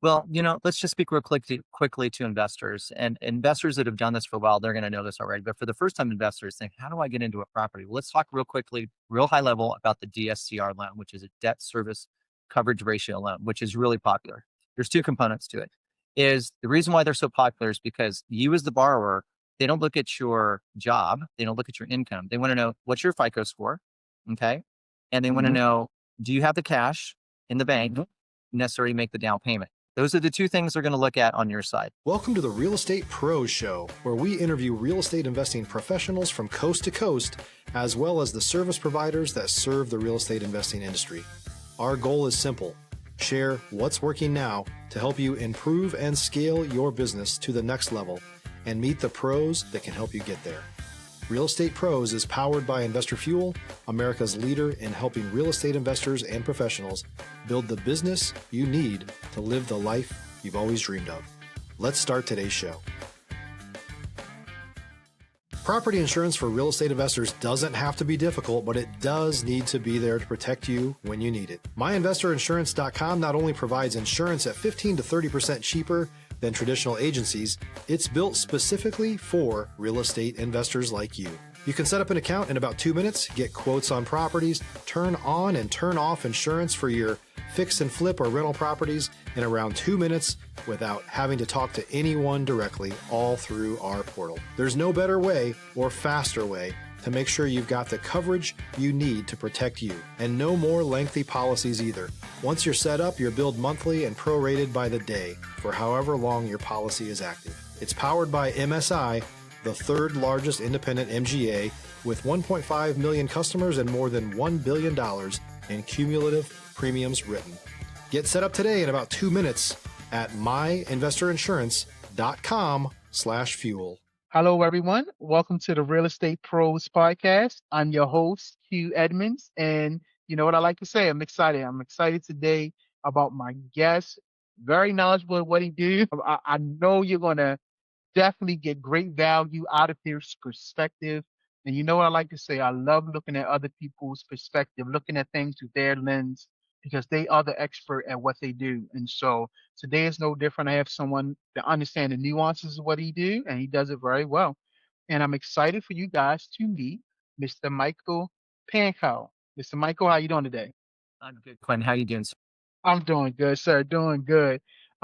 Well, let's just speak real quickly to investors and investors that have done this for a while. They're going to know this already. But for the first time investors think, how do I get into a property? Well, let's talk real quickly, real high level about the DSCR loan, which is a debt service coverage ratio loan, which is really popular. There's two components to it. Is the reason why they're so popular is because you as the borrower, they don't look at your job. They don't look at your income. They want to know what's your FICO score. Okay. And they want to Mhm. know, do you have the cash in the bank necessary to make the down payment? Those are the two things they're going to look at on your side. Welcome to the Real Estate Pros Show, where we interview real estate investing professionals from coast to coast, as well as the service providers that serve the real estate investing industry. Our goal is simple: share what's working now to help you improve and scale your business to the next level and meet the pros that can help you get there. Real Estate Pros is powered by Investor Fuel, America's leader in helping real estate investors and professionals build the business you need to live the life you've always dreamed of. Let's start today's show. Property insurance for real estate investors doesn't have to be difficult, but it does need to be there to protect you when you need it. MyInvestorInsurance.com not only provides insurance at 15 to 30% cheaper than traditional agencies, it's built specifically for real estate investors like you. You can set up an account in about 2 minutes, get quotes on properties, turn on and turn off insurance for your fix and flip or rental properties in around 2 minutes without having to talk to anyone directly, all through our portal. There's no better way or faster way to make sure you've got the coverage you need to protect you, and no more lengthy policies either. Once you're set up, you're billed monthly and prorated by the day for however long your policy is active. It's powered by MSI, the third largest independent MGA, with 1.5 million customers and more than $1 billion in cumulative premiums written. Get set up today in about 2 minutes at myinvestorinsurance.com/fuel. Hello, everyone. Welcome to the Real Estate Pros Podcast. I'm your host, Hugh Edmonds. And you know what I like to say? I'm excited. I'm excited today about my guest. Very knowledgeable in what he do. I know you're going to definitely get great value out of his perspective. And you know what I like to say? I love looking at other people's perspective, looking at things through their lens, because they are the expert at what they do. And so today is no different. I have someone that understands the nuances of what he do, and he does it very well. And I'm excited for you guys to meet Mr. Michael Pankow. Mr. Michael, how you doing today? I'm good, Quinn. How you doing, sir? I'm doing good, sir. Doing good.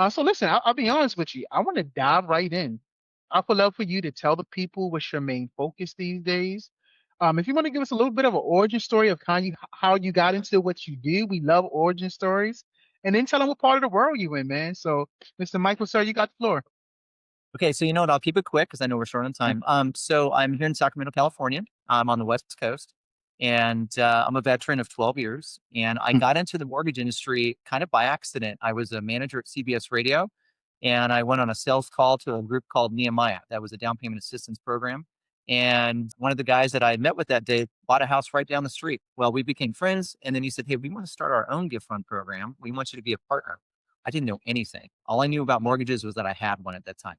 So listen, I'll be honest with you. I want to dive right in. I would love for you to tell the people what's your main focus these days. If you want to give us a little bit of an origin story of how you got into what you do, we love origin stories. And then tell them what part of the world you in, man. So, Mr. Michael, sir, you got the floor. Okay, so you know what? I'll keep it quick because I know we're short on time. So I'm here in Sacramento, California. I'm on the West Coast, and I'm a veteran of 12 years. And I got into the mortgage industry kind of by accident. I was a manager at CBS Radio, and I went on a sales call to a group called Nehemiah. That was a down payment assistance program. And one of the guys that I had met with that day bought a house right down the street. Well, we became friends, and then he said, "Hey, we want to start our own gift fund program. We want you to be a partner." I didn't know anything. All I knew about mortgages was that I had one at that time.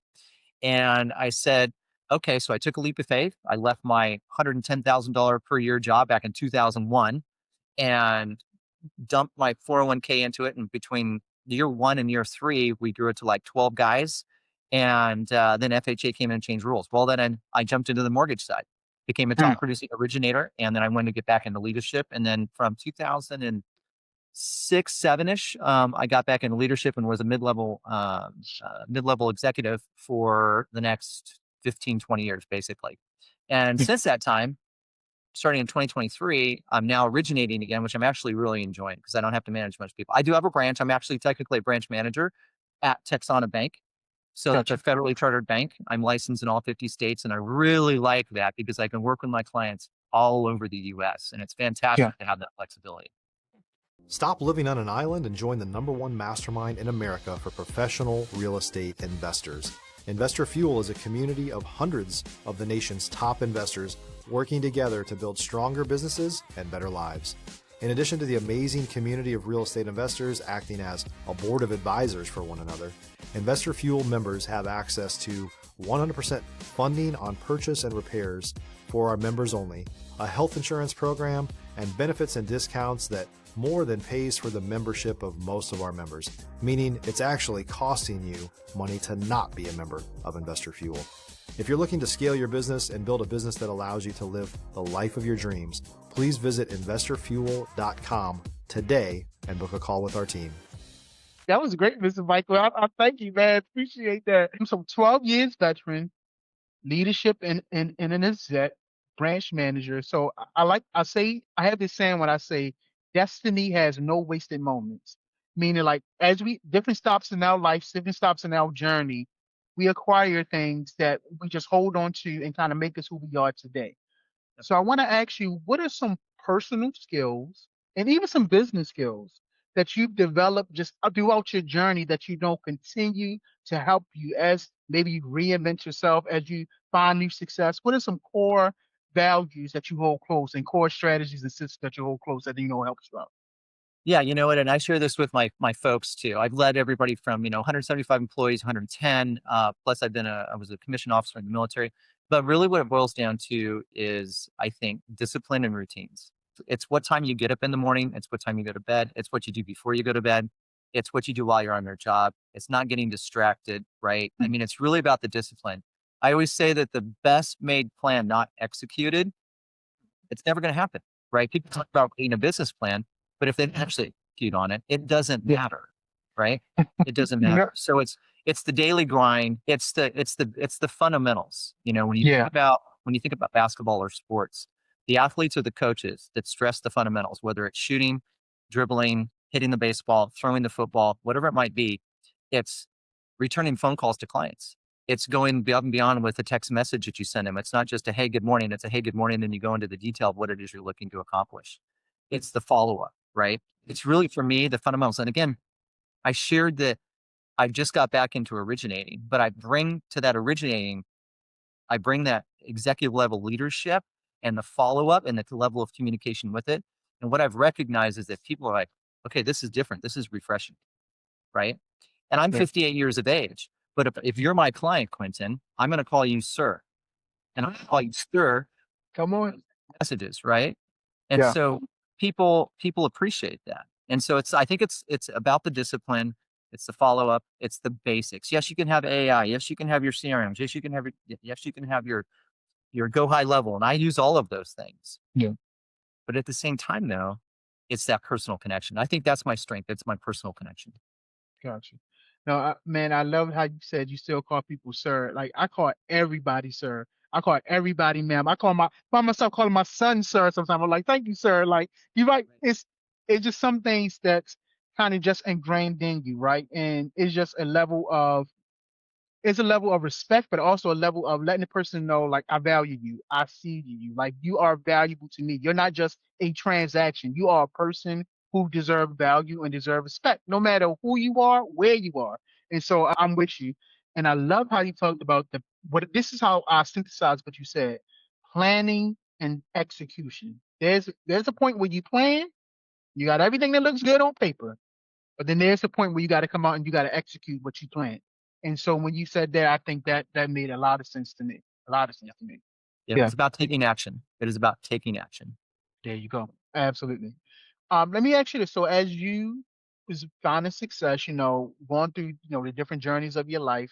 And I said, okay, so I took a leap of faith. I left my $110,000 per year job back in 2001 and dumped my 401k into it. And between year one and year three, we grew it to like 12 guys. And then FHA came in and changed rules. Well, then I jumped into the mortgage side, became a top producing originator. And then I wanted to get back into leadership. And then from 2006, seven-ish, I got back into leadership and was a mid-level executive for the next 15, 20 years, basically. And since that time, starting in 2023, I'm now originating again, which I'm actually really enjoying because I don't have to manage much people. I do have a branch. I'm actually technically a branch manager at Texana Bank. So that's a federally chartered bank. I'm licensed in all 50 states, and I really like that because I can work with my clients all over the US, and it's fantastic to have that flexibility. Stop living on an island and join the #1 mastermind in America for professional real estate investors. Investor Fuel is a community of hundreds of the nation's top investors working together to build stronger businesses and better lives. In addition to the amazing community of real estate investors acting as a board of advisors for one another, Investor Fuel members have access to 100% funding on purchase and repairs for our members only, a health insurance program, and benefits and discounts that more than pays for the membership of most of our members, meaning it's actually costing you money to not be a member of Investor Fuel. If you're looking to scale your business and build a business that allows you to live the life of your dreams, please visit investorfuel.com today and book a call with our team. That was great, Mr. Michael. I thank you, man. Appreciate that. I'm some 12 years veteran, leadership in an exec, branch manager. So I have this saying when I say destiny has no wasted moments. Meaning like as we different stops in our life, different stops in our journey, we acquire things that we just hold on to and kind of make us who we are today. So I want to ask you, what are some personal skills and even some business skills that you've developed just throughout your journey that you know continue to help you as maybe you reinvent yourself, as you find new success? What are some core values that you hold close and core strategies and systems that you hold close that you know helps you out? Yeah, you know what? And I share this with my folks too. I've led everybody from 175 employees, 110. Plus, I was a commissioned officer in the military. But really, what it boils down to is, I think, discipline and routines. It's what time you get up in the morning. It's what time you go to bed. It's what you do before you go to bed. It's what you do while you're on your job. It's not getting distracted, right? I mean, it's really about the discipline. I always say that the best made plan not executed, it's never going to happen, right? People talk about creating a business plan, but if they don't actually execute on it, it doesn't matter, right? It doesn't Yeah. matter. So it's the daily grind. It's the fundamentals. When you Yeah. think about basketball or sports, the athletes or the coaches that stress the fundamentals, whether it's shooting, dribbling, hitting the baseball, throwing the football, whatever it might be, it's returning phone calls to clients. It's going above and beyond with a text message that you send them. It's not just a, hey, good morning. It's a, hey, good morning. Then you go into the detail of what it is you're looking to accomplish. It's the follow-up, right? It's really, for me, the fundamentals. And again, I shared that I just got back into originating, but I bring to that originating, I bring that executive level leadership and the follow-up and the level of communication with it. And what I've recognized is that people are like, okay, this is different. This is refreshing, right? And I'm Yeah. 58 years of age, but if you're my client, Quentin, I'm going to call you sir. And I'm going to call you sir Come on. messages, right? And Yeah. so people appreciate that. And so I think it's about the discipline, it's the follow-up, it's the basics. Yes, you can have AI, yes, you can have your CRMs, yes, you can have your go high level. And I use all of those things. Yeah. But at the same time though, it's that personal connection. I think that's my strength. It's my personal connection. Gotcha. No, man, I love how you said you still call people sir. Like I call everybody sir. I call everybody ma'am. I find myself calling my son sir sometimes. I'm like, thank you, sir. Like you right. It's just some things that's kind of just ingrained in you, right? And it's a level of respect, but also a level of letting the person know, like, I value you. I see you. Like, you are valuable to me. You're not just a transaction. You are a person who deserve value and deserve respect, no matter who you are, where you are. And so I'm with you. And I love how you talked about this is how I synthesize what you said, planning and execution. There's a point where you plan, you got everything that looks good on paper, but then there's a point where you got to come out and you got to execute what you planned. And so when you said that, I think that made a lot of sense to me. A lot of sense to me. Yeah. It's about taking action. It is about taking action. There you go. Absolutely. Let me ask you this. So as you was finding success, going through, the different journeys of your life,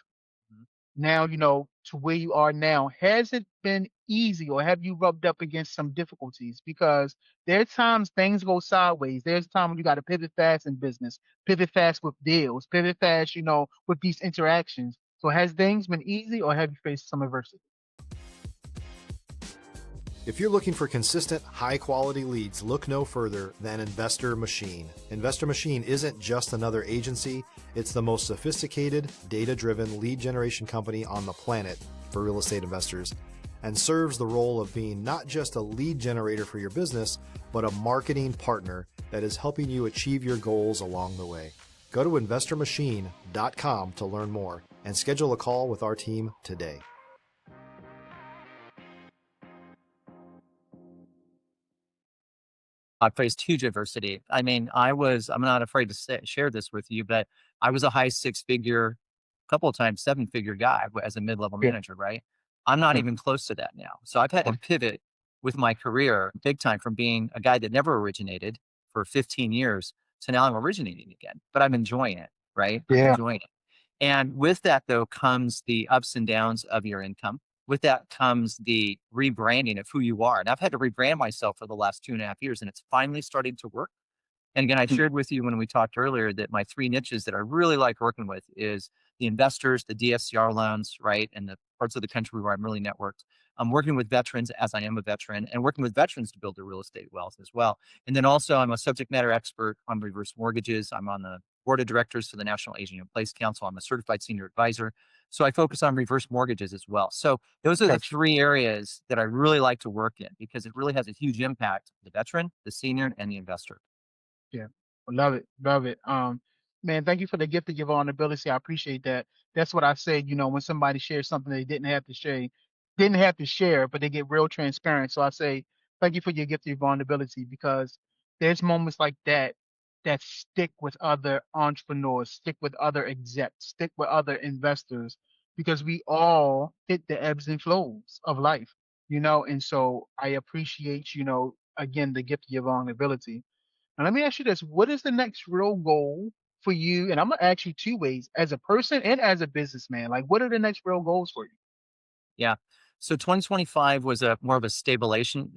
now, to where you are now, has it been easy or have you rubbed up against some difficulties? Because there's times things go sideways. There's time when you got to pivot fast in business, pivot fast with deals, pivot fast, with these interactions. So has things been easy or have you faced some adversity? If you're looking for consistent, high-quality leads, look no further than Investor Machine. Investor Machine isn't just another agency, it's the most sophisticated, data-driven lead generation company on the planet for real estate investors, and serves the role of being not just a lead generator for your business, but a marketing partner that is helping you achieve your goals along the way. Go to investormachine.com to learn more and schedule a call with our team today. I faced huge adversity. I mean, I'm not afraid to share this with you, but I was a high six-figure, couple of times seven-figure guy as a mid-level Yeah. manager, right? I'm not Yeah. even close to that now. So I've had to pivot with my career big time from being a guy that never originated for 15 years to now I'm originating again, but I'm enjoying it, right? I'm Yeah. enjoying it. And with that, though, comes the ups and downs of your income. With that comes the rebranding of who you are. And I've had to rebrand myself for the last 2.5 years, and it's finally starting to work. And again, I Mm. shared with you when we talked earlier that my three niches that I really like working with is the investors, the DSCR loans, right? And the parts of the country where I'm really networked. I'm working with veterans as I am a veteran and working with veterans to build their real estate wealth as well. And then also I'm a subject matter expert on reverse mortgages. I'm on the board of directors for the National Aging in Place Council. I'm a certified senior advisor. So I focus on reverse mortgages as well. So those are the Gotcha. three areas that I really like to work in because it really has a huge impact, the veteran, the senior, and the investor. Yeah. Love it. Love it. Man, thank you for the gift of your vulnerability. I appreciate that. That's what I said, when somebody shares something they didn't have to share, but they get real transparent. So I say, thank you for your gift of your vulnerability because there's moments like that stick with other entrepreneurs, stick with other execs, stick with other investors, because we all hit the ebbs and flows of life. And so I appreciate, again, the gift of your vulnerability. Now, let me ask you this. What is the next real goal for you? And I'm going to ask you two ways, as a person and as a businessman. Like, what are the next real goals for you? Yeah. So 2025 was a more of a stabilizing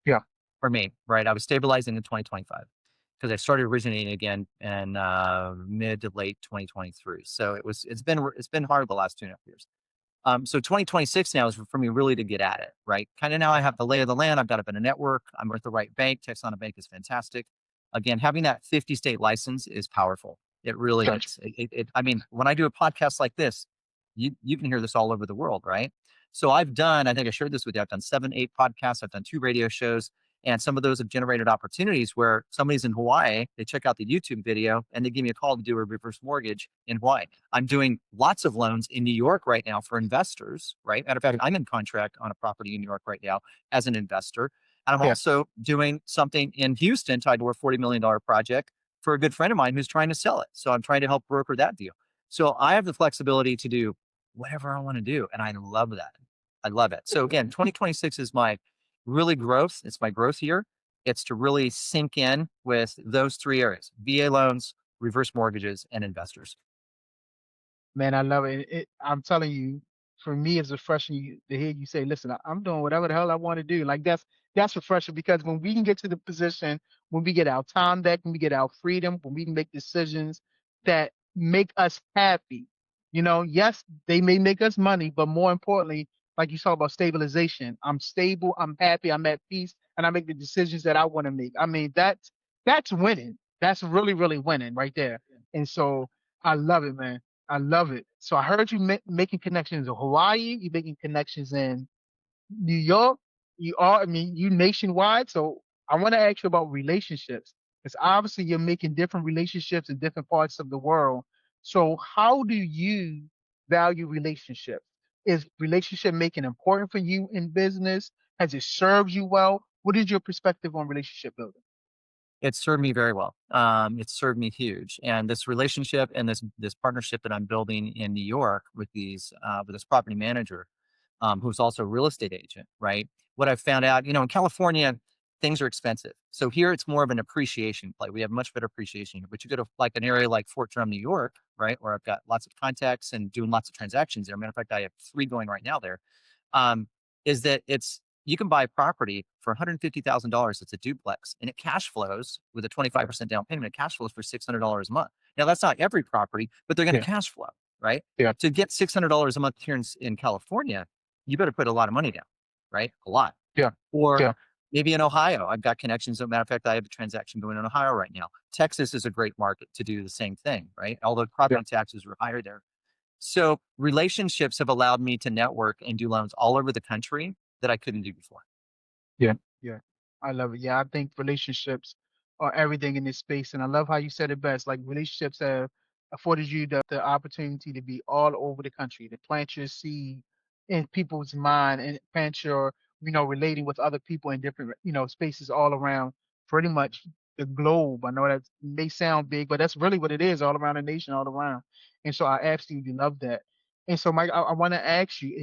Yeah. for me, right? I was stabilizing in 2025 because I started originating again in mid to late 2023. So it's been hard the last 2.5 years. So 2026 now is for me really to get at it, right? Kind of now I have the lay of the land. I've got up in a network. I'm with the right bank. Texana Bank is fantastic. Again, having that 50 state license is powerful. It really Gotcha. is. I mean, when I do a podcast like this, you can hear this all over the world, right? So I think I shared this with you. I've done 7, 8 podcasts. I've done 2 radio shows. And some of those have generated opportunities where somebody's in Hawaii, they check out the YouTube video and they give me a call to do a reverse mortgage in Hawaii. I'm doing lots of loans in New York right now for investors, right? Matter of fact, I'm in contract on a property in New York right now as an investor. And I'm Yeah. also doing something in Houston tied to a $40 million project for a good friend of mine who's trying to sell it. So I'm trying to help broker that deal. So I have the flexibility to do whatever I want to do. And I love that. I love it. So again, 2026 is my really growth. It's my growth year. It's to really sink in with those three areas: VA loans, reverse mortgages, and investors. Man, I love it. I'm telling you, for me, it's refreshing to hear you say, "Listen, I'm doing whatever the hell I want to do." Like that's refreshing because when we can get to the position, when we get our time back, when we get our freedom, when we can make decisions that make us happy. Yes, they may make us money, but more importantly, like you talk about stabilization, I'm stable, I'm happy, I'm at peace, and I make the decisions that I want to make. I mean, that's winning. That's really, really winning right there. And so I love it, man. I love it. So I heard you making connections in Hawaii. You making connections in New York. I mean, you nationwide. So I want to ask you about relationships. Because obviously you're making different relationships in different parts of the world. So how do you value relationships? Is relationship making important for you in business? Has it served you well? What is your perspective on relationship building? It served me very well. It served me huge. And this relationship and this partnership that I'm building in New York with this property manager, who's also a real estate agent, right? What I've found out, in California, things are expensive. So here it's more of an appreciation play. We have much better appreciation here. But you go to like an area like Fort Drum, New York, right, where I've got lots of contacts and doing lots of transactions there. Matter of fact, I have 3 going right now there. Um, is that you can buy a property for $150,000. It's a duplex and it cash flows with a 25% down payment. It cash flows for $600 a month. Now that's not every property, but they're going to Yeah. cash flow, right? Yeah. To get $600 a month here in California, you better put a lot of money down, right? A lot. Yeah. Or Yeah. maybe in Ohio, I've got connections. As a matter of fact, I have a transaction going in Ohio right now. Texas is a great market to do the same thing, right? Although property taxes are higher there. So relationships have allowed me to network and do loans all over the country that I couldn't do before. Yeah, yeah. I love it. Yeah, I think relationships are everything in this space. And I love how you said it best. Like relationships have afforded you the opportunity to be all over the country, to plant your seed in people's mind and plant your, relating with other people in different, spaces all around pretty much the globe. I know that may sound big, but that's really what it is, all around the nation, all around. And so I absolutely love that. And so Mike, I want to ask you,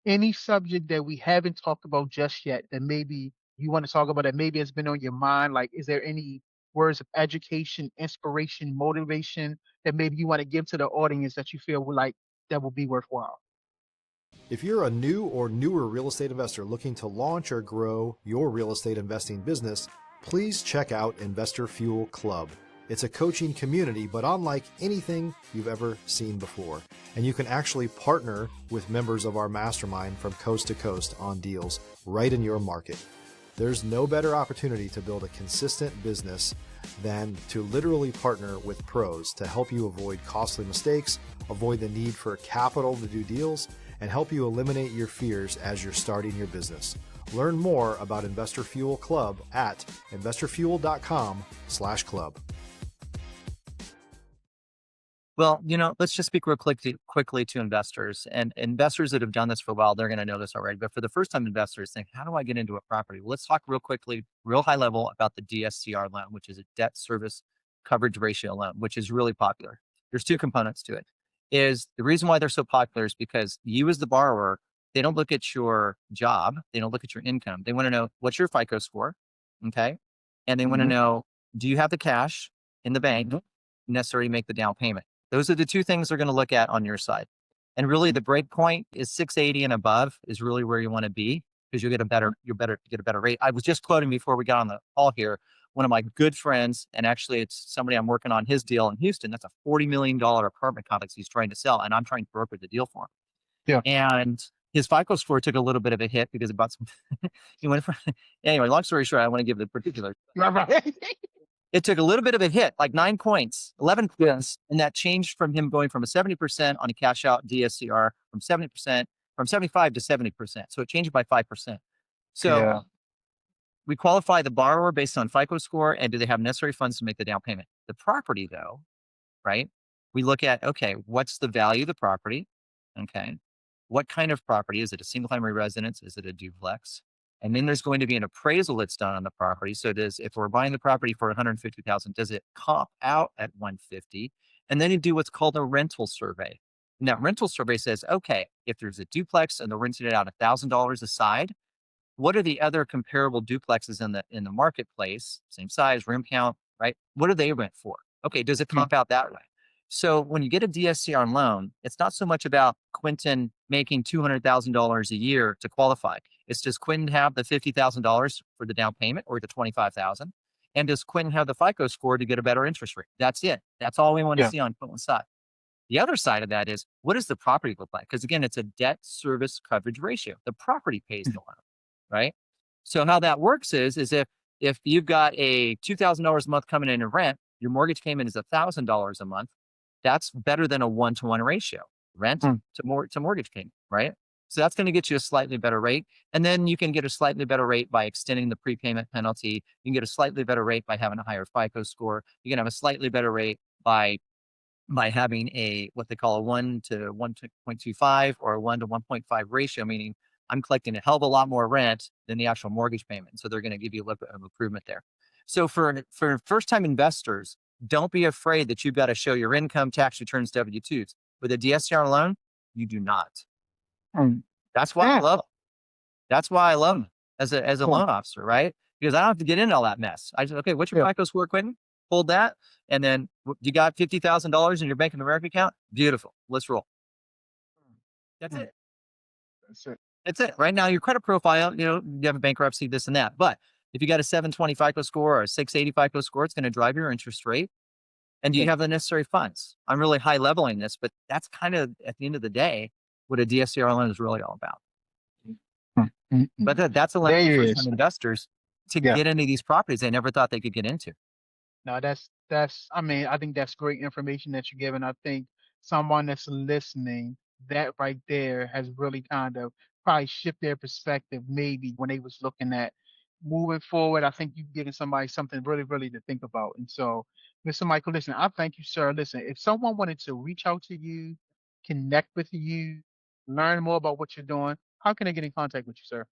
any subject that we haven't talked about just yet that maybe you want to talk about that maybe has been on your mind? Like, is there any words of education, inspiration, motivation that maybe you want to give to the audience that you feel would like that will be worthwhile? If you're a new or newer real estate investor looking to launch or grow your real estate investing business, please check out Investor Fuel Club. It's a coaching community, but unlike anything you've ever seen before. And you can actually partner with members of our mastermind from coast to coast on deals right in your market. There's no better opportunity to build a consistent business than to literally partner with pros to help you avoid costly mistakes, avoid the need for capital to do deals, and help you eliminate your fears as you're starting your business. Learn more about Investor Fuel Club at investorfuel.com/club. Well, let's just speak real quickly to investors, and investors that have done this for a while, they're going to know this already. But for the first time investors think, how do I get into a property? Well, let's talk real quickly, real high level about the DSCR loan, which is a debt service coverage ratio loan, which is really popular. There's two components to it. Is the reason why they're so popular is because you as the borrower, they don't look at your job, they don't look at your income. They want to know what's your FICO score, okay? And they want to Mhm. know, do you have the cash in the bank necessary to make the down payment? Those are the two things they're going to look at on your side. And really the break point is 680 and above is really where you want to be, because you'll get a better rate. I was just quoting before we got on the call here, one of my good friends, and actually it's somebody I'm working on his deal in Houston. That's a $40 million apartment complex he's trying to sell, and I'm trying to broker the deal for him. Yeah. And his FICO score took a little bit of a hit because about some, he went from, anyway, long story short, I want to give the particulars. Right. It took a little bit of a hit, like 9 points, 11 points, and that changed from him going from a 70% on a cash out DSCR from 75 to 70%. So it changed by 5%. So Yeah. we qualify the borrower based on FICO score and do they have necessary funds to make the down payment. The property though, right? We look at, okay, what's the value of the property? Okay. What kind of property? Is it a single family residence? Is it a duplex? And then there's going to be an appraisal that's done on the property. So if we're buying the property for 150,000, does it comp out at 150? And then you do what's called a rental survey. And that rental survey says, okay, if there's a duplex and they're renting it out $1,000 a side, what are the other comparable duplexes in the marketplace? Same size, room count, right? What do they rent for? Okay, does it comp out that way? So when you get a DSCR loan, it's not so much about Quentin making $200,000 a year to qualify. It's does Quentin have the $50,000 for the down payment or the $25,000? And does Quentin have the FICO score to get a better interest rate? That's it. That's all we want to Yeah. see on Quentin's side. The other side of that is, what does the property look like? Because again, it's a debt service coverage ratio. The property pays the loan, right? So how that works is if you've got a $2,000 a month coming in rent, your mortgage payment is $1,000 a month. That's better than a 1-to-1 ratio, rent to mortgage payment, right? So that's going to get you a slightly better rate. And then you can get a slightly better rate by extending the prepayment penalty. You can get a slightly better rate by having a higher FICO score. You can have a slightly better rate by having what they call a 1 to 1.25 or a 1 to 1.5 ratio, meaning I'm collecting a hell of a lot more rent than the actual mortgage payment. So they're going to give you a little bit of improvement there. So for first-time investors, don't be afraid that you've got to show your income, tax returns, W-2s. With a DSCR loan, you do not. That's why I love them. That's why I love them as a loan officer, right? Because I don't have to get into all that mess. I just, okay, what's your FICO score, Quentin? Hold that. And then you got $50,000 in your Bank of America account? Beautiful. Let's roll. That's it. That's it. Right now, your credit profile, you have a bankruptcy, this and that. But if you got a 720 FICO score or a 680 FICO score, it's going to drive your interest rate. And do you have the necessary funds? I'm really high leveling this, but that's kind of, at the end of the day, what a DSCR loan is really all about. But that's a lot for some investors to get into these properties they never thought they could get into. No, I mean, I think that's great information that you're giving. I think someone that's listening, that right there has really kind of probably shift their perspective maybe when they was looking at moving forward. I think you're giving somebody something really, really to think about. And so, Mr. Michael, listen, I thank you, sir. Listen, if someone wanted to reach out to you, connect with you, learn more about what you're doing, how can they get in contact with you, sir?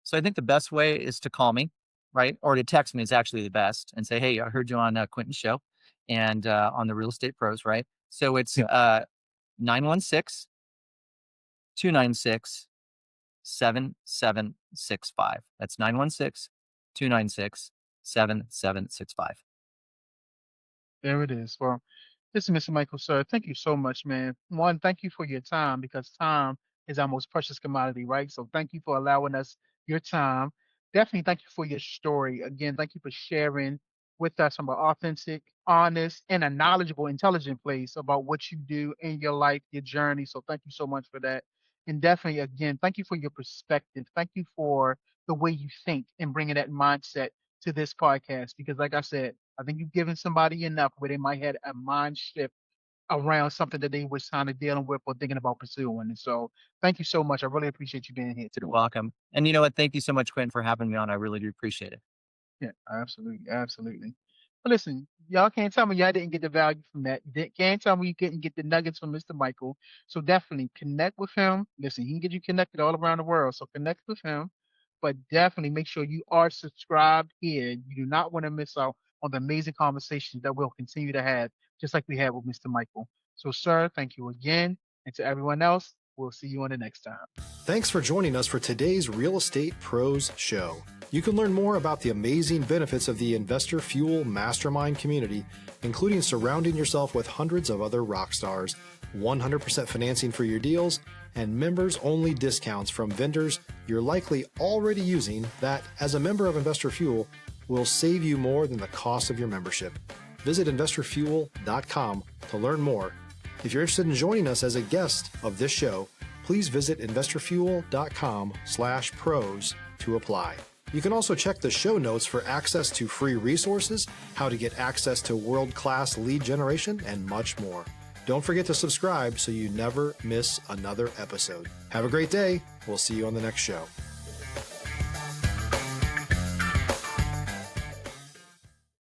So I think the best way is to call me, right? Or to text me is actually the best and say, hey, I heard you on Quentin's show and on the Real Estate Pros, right? So it's 916-296-8255. 916-296-7765. That's 916-296-7765. There it is. Well, listen, Mr. Michael, sir, thank you so much, man. One, thank you for your time because time is our most precious commodity, right? So thank you for allowing us your time. Definitely thank you for your story. Again, thank you for sharing with us from an authentic, honest, and a knowledgeable, intelligent place about what you do in your life, your journey. So thank you so much for that. And definitely, again, thank you for your perspective. Thank you for the way you think and bringing that mindset to this podcast because, like I said, I think you've given somebody enough where they might have a mind shift around something that they was kind of dealing with or thinking about pursuing. And so thank you so much. I really appreciate you being here today. You're welcome. And you know what? Thank you so much, Quinn, for having me on. I really do appreciate it. Yeah, absolutely. Absolutely. But listen, y'all can't tell me y'all didn't get the value from that. Can't tell me you couldn't get the nuggets from Mr. Michael. So definitely connect with him. Listen, he can get you connected all around the world. So connect with him. But definitely make sure you are subscribed here. You do not want to miss out on the amazing conversations that we'll continue to have, just like we had with Mr. Michael. So, sir, thank you again. And to everyone else, we'll see you on the next time. Thanks for joining us for today's Real Estate Pros Show. You can learn more about the amazing benefits of the Investor Fuel Mastermind community, including surrounding yourself with hundreds of other rock stars, 100% financing for your deals, and members-only discounts from vendors you're likely already using that, as a member of Investor Fuel, will save you more than the cost of your membership. Visit investorfuel.com to learn more. If you're interested in joining us as a guest of this show, please visit investorfuel.com/pros to apply. You can also check the show notes for access to free resources, how to get access to world-class lead generation, and much more. Don't forget to subscribe so you never miss another episode. Have a great day. We'll see you on the next show.